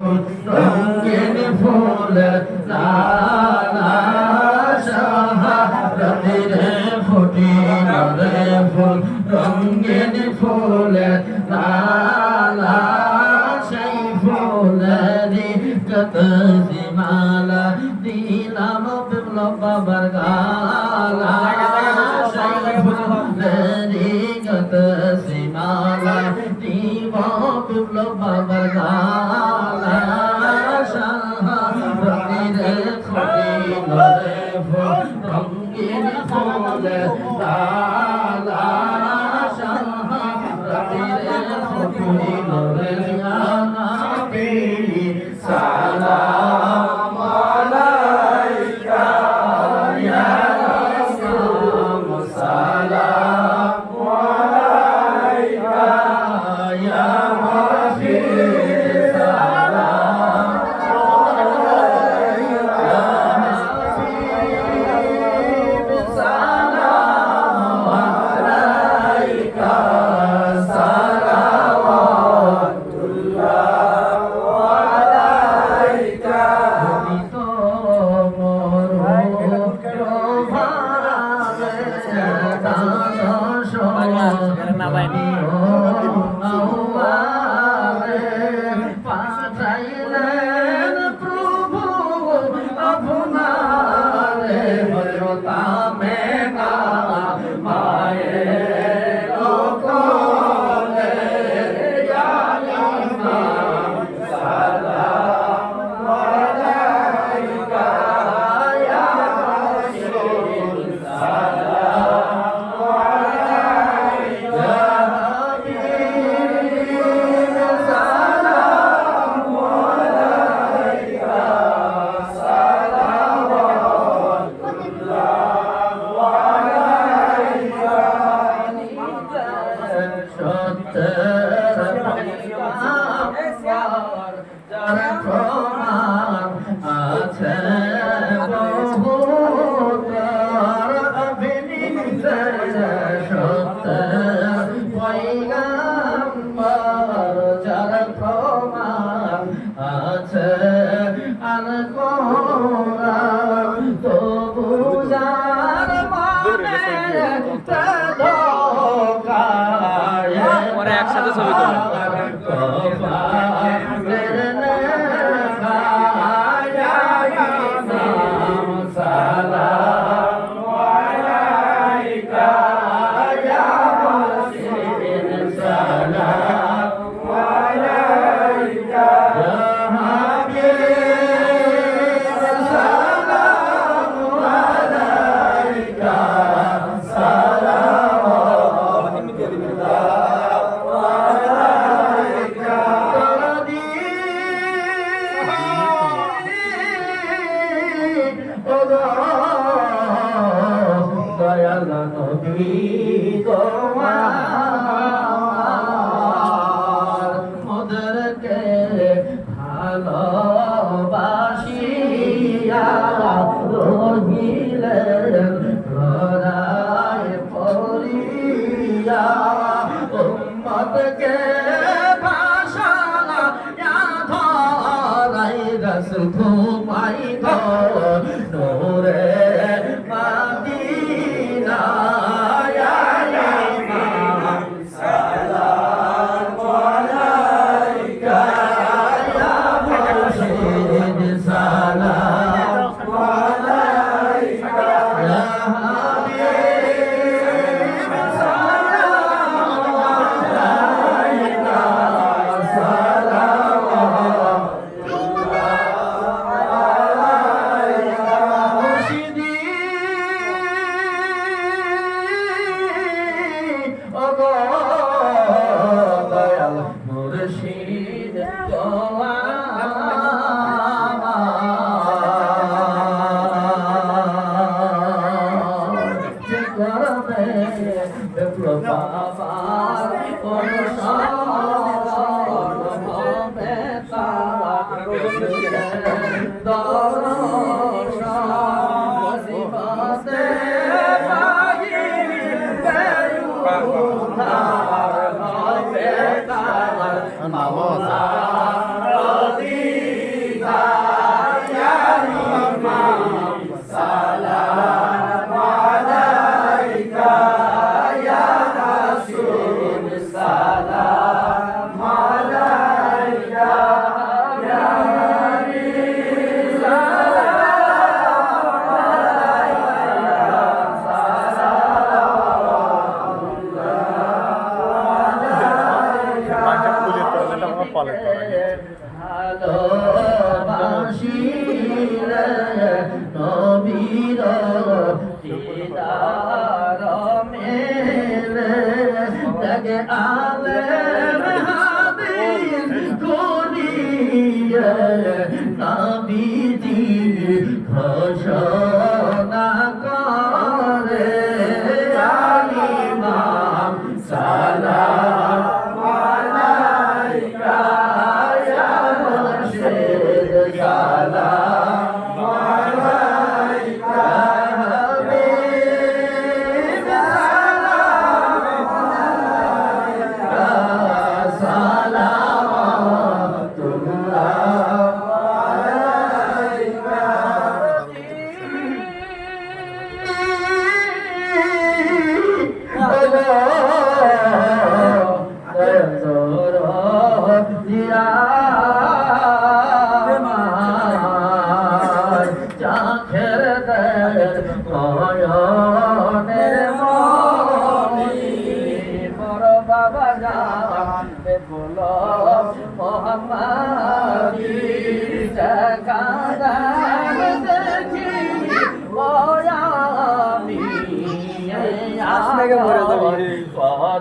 রঙিন ফুলের লালা শাহাদাতের ফুটিল রে ফুল রঙিন ফুলের লালা সেই ফুলেরই কত মালা দিলাম বিপ্লব বাবার গালা সেই ফুলেরই কত মালা দিব বিপ্লব বাবার গালা শাহাদাতের ফুটিল রে ফুল রঙিন ফুলের লালা শাহাদাতের ফুটিল রে নবী সালাম আলাইকা ইয়া রাসূল সালাম আলাইকা ইয়া হাবিব সালাম আলাইকা হাবিব সালাম আলাইকা পাঠাইলেন প্রভু আপনারে হযরতামে না মায়ের কোলে ইয়া ইমাম সালাম আলাইকা ইয়া রাসূল সালাম আলাইকা যারা প্রমাণ আছে বহুতর অভিনীত সত্য পয়গম্বর যারা প্রমাণ আছে আল কোরআন তবু যার মনে ধোঁকায় ওরা একসাথে ছবি তোলে দয়াল নবী তোমার মোদেরকে ভালোবাসিয়া রহিলেন ঘরায় পড়িয়া উম্মতকে ভাষানা ধরাই রাসূল ঘুমাই নূরে মাদিনা ইয়া ইমাম সালাম আলাইকা ইয়া মুর্শিদ সালাম আলাইকা ইয়া হাবিব সালাম আলাইকা সালাম মুর্শিদি ওগো দয়াল মুর্শিদ নাম ভালোবাসিলে নবীর দিদার মেলে লাগে আলেম হাদিস করিয়ে নবীজি ঘোষণা করে ইমাম সালাম আলাইকা ইয়া মুর্শিদ সালাম আলাইকা হাবিব সালাম আলাইকা সালাওয়াতুল্লাহ আলাইকা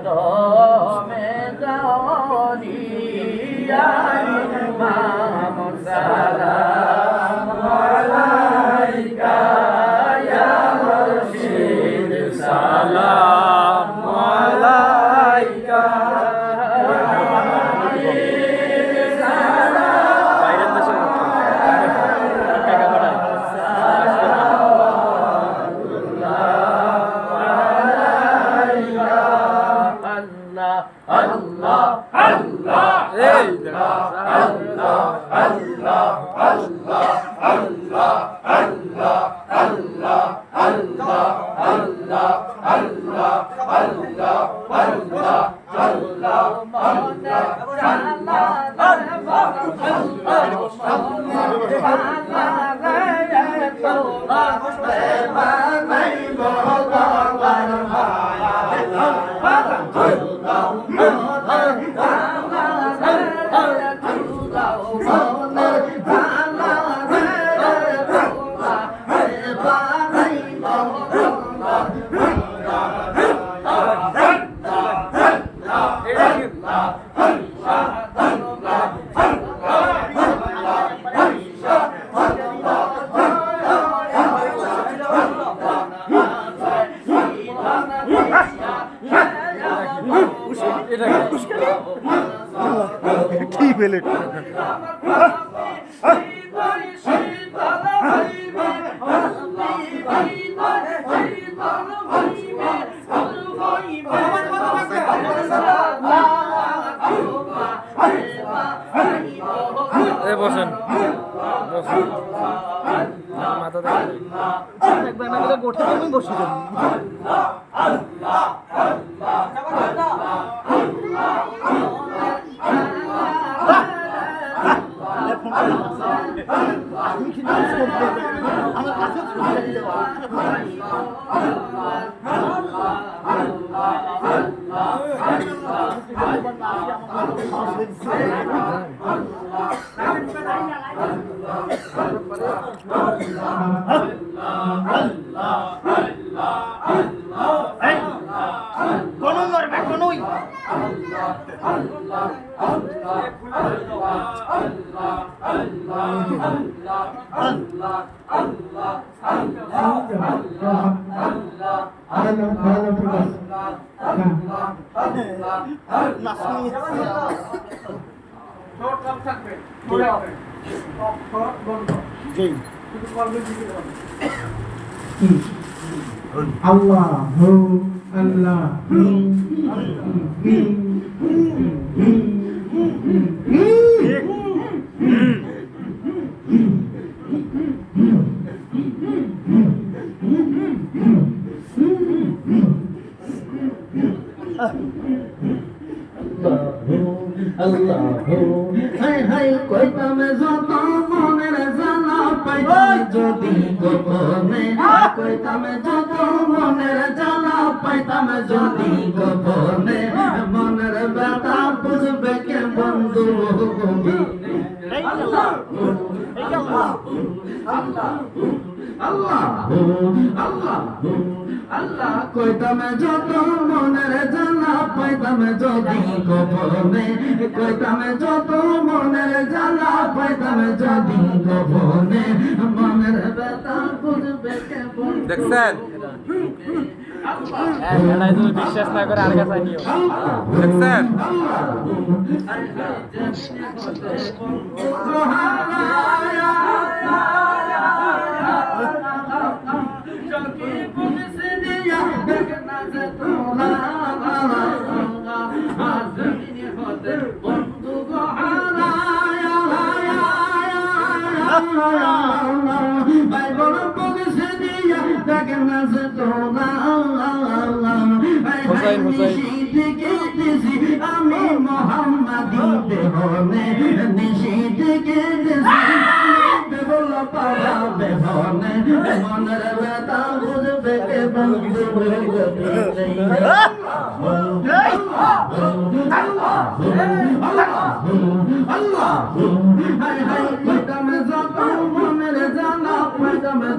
কদমে যাওয়া ইমাম সালাম আলাইকা ইয়া মুর্শিদ সালাম আলাইকা কি পেলে বসেন মাথা দেখবেন না গেলে গোঠে বসে যাবেন আমার কাছে কোন মরবে কোনই Allah Allah Allahu hay hay quay কইতাম যত মনের জ্বালা পাইতাম যদি গোপনে কইতাম যত মনের জ্বালা পাইতাম যদি গোপনে মনের ব্যথা বুঝবে কে বন্ধু আল্লাহ আল্লাহ আল্লাহ আল্লাহ আল্লাহ আল্লাহ কইতাম যত মনের জ্বালা পাইতাম যদি গোপনে কইতাম যত মনের জ্বালা পাইতাম যদি গোপনে মনের ব্যথা বুঝবে কে বন্ধু দেখছেন এটাই তুমি বিশ্বাস না করে আর কাছে নিও দেখছেন আমি মোহাম্মদী বেহনে নিশিত কেটেছি বলো পাওয়া বেহনে মনের ব্যথা বুঝবে কে বন্ধু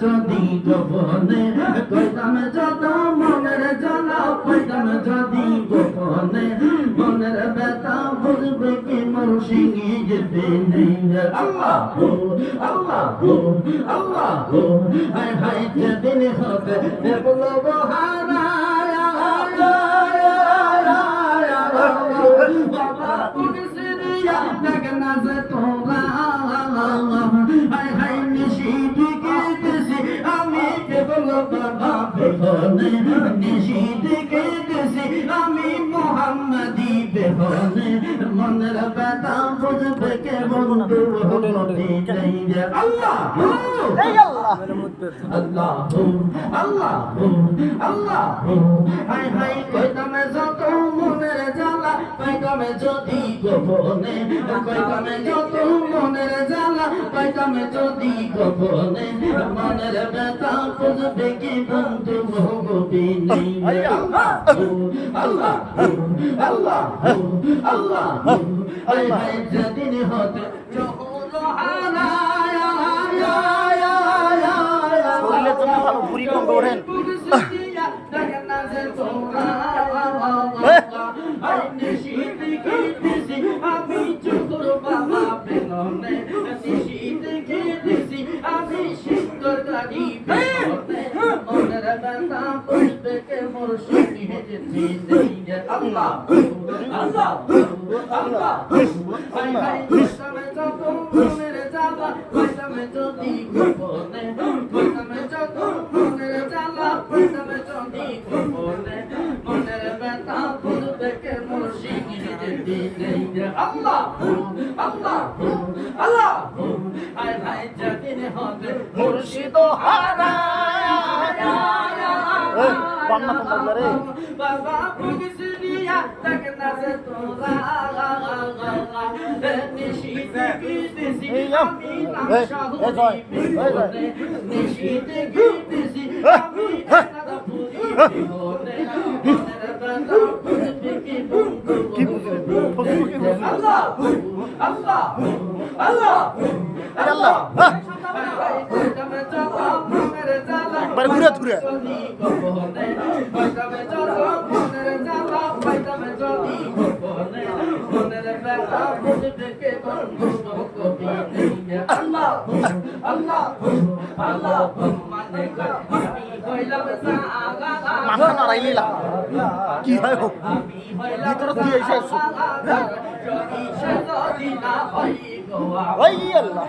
যদি গোপনে কইতাম যত মনের জ্বালা পাইতাম যদি গোপনে মনের ব্যথা বুঝবে কি মোর সিংহে যেতে নেই আল্লাহ আল্লাহ আল্লাহ হায় হায় যেদিন হবে বলবো হারায় বাবা পুলিশ দিয়া দেখ না যে তোরা হায় হায় নিশিত কেটেছি আমি কেবল বাবা বেহনে নিশিত কেটেছি আমি মোহাম্মদী বেহনে মনের ব্যথা বুঝবে কে বন্ধু আল্লাহ আল্লাহ আল্লাহ আল্লাহ হায় হায় কইতাম যত মনের জ্বালা পাইতাম যদি গোপনে কইতাম যত মনের জ্বালা পাইতাম যদি গোপনে মনের ব্যথা বুঝবে কি বন্ধু ভগবী নেই আল্লাহ আল্লাহ আল্লাহ আল্লাহ হায় হায় যেদিন হতে শরীরের জন্য ভালো ভুঁড়ি কমবে ওঠেন আমি চুকুর বাবা বেলনে নিশিত খেতেছি আমি সুন্দর গাড়ি মনের ব্যথা বুঝবে কে মোর সঙ্গী হেঁটেছি আল্লাহ আল্লাহ আল্লাহ হায় হায় কইতামে যত মনের জ্বালা কইতামে যদি গোপনে কইতামে যত মনের জ্বালা কইতামে যদি গোপনে মনের ব্যথা বুঝবে কে মোর সঙ্গী হেঁটেছি আল্লাহ আল্লাহ আল্লাহ হায় হায় যেদিন হবে মুর্শিদ হারায় বান্না তোমরা রে বাবা পুলিশ দিয়া দেখ না যে তোরা নিশিত কেটেছি আমি নিশিত কেটেছি আমি আল্লাহ আল্লাহ আল্লাহ আল্লাহ একবার ঘুরে ঘুরে আল্লাহ আল্লাহ আল্লাহ মাথা নাড়াইলি কি হয় হোক ভিতরে তুই এসে ওই আল্লাহ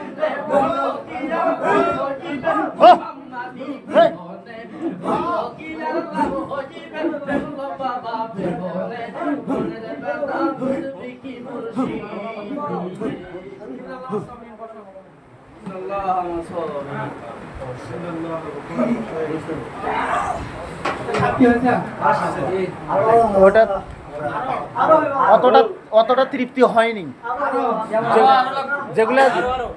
ওটা অতটা অতটা তৃপ্তি হয়নি। যেগুলা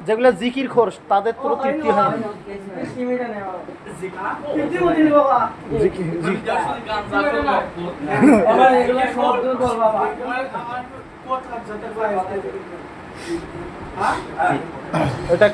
যেগুলা জিকির খোর তাদের তো তৃপ্তি হয়নি। এটা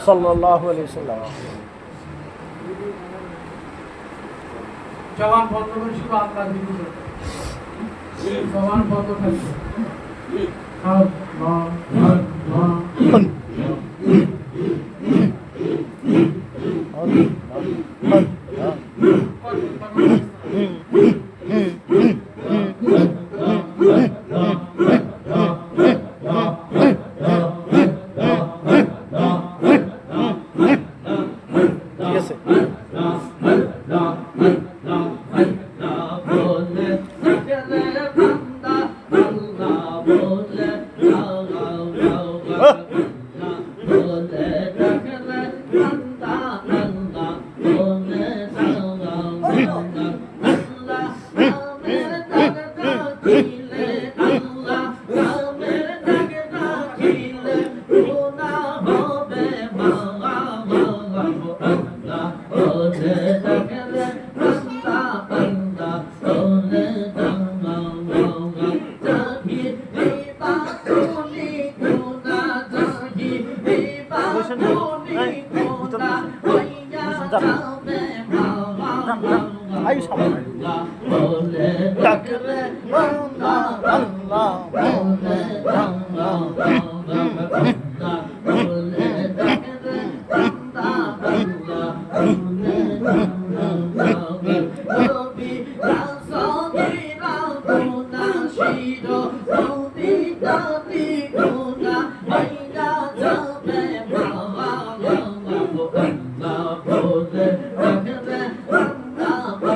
সাল্লাল্লাহু আলাইহি ওয়াসাল্লাম। জবান বন্ধ করে শুধু আল্লাহ জিকির করতে। জবান বন্ধ থাকবে।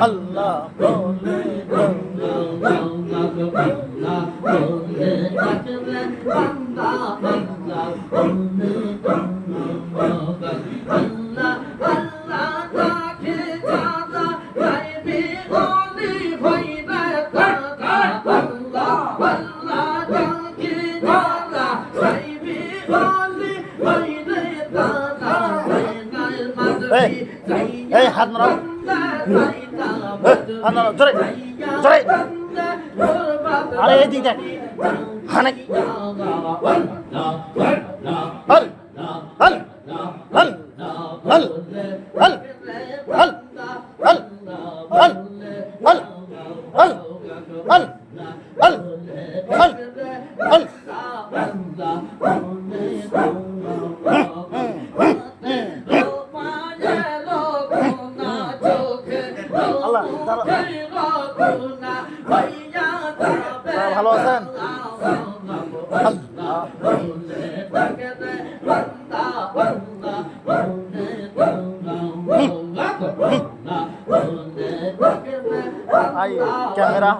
আল্লাহ হাত নাড়াও, হাত নাড়াও, জোরে জোরে। আরে এই দিক দেখ, হানে হল হল হল হল হল হল হল হল হল হল হল হল হল হল। ভালো আছেন? আই ক্যামেরা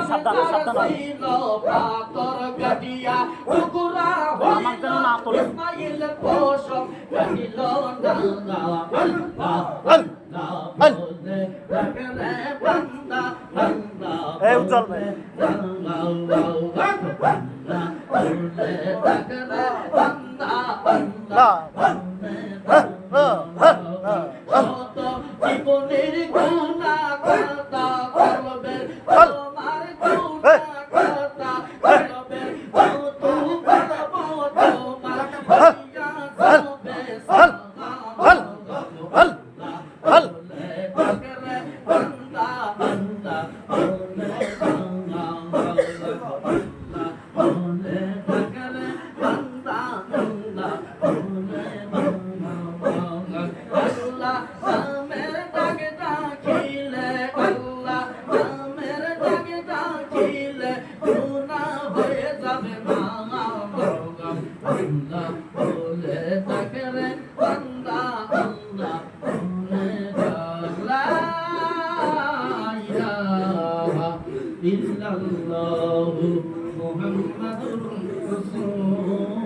সাবধান সাবধান ইসমাইল পোষক রহিল না এই উজ্জ্বল ভাই জীবনের গুণা কথা করবে তোমার গুণা কথা করবে যত করব তোমার হইয়া যাবে হল হল হল ডাকরে বান্দা বান্দা বলে ডাকরে বান্দা বান্দা বলে আল্লাহ নামের ডাকে ডাকিলে আল্লাহ নামের ডাকে ডাকিলে গুনাহ হয়ে যাবে না আল্লাহ বলে ডাকরে বান্দা আল্লাহ বলে লা ইলাহা ইল্লাল্লাহু মুহাম্মাদুর রাসূলুল্লাহ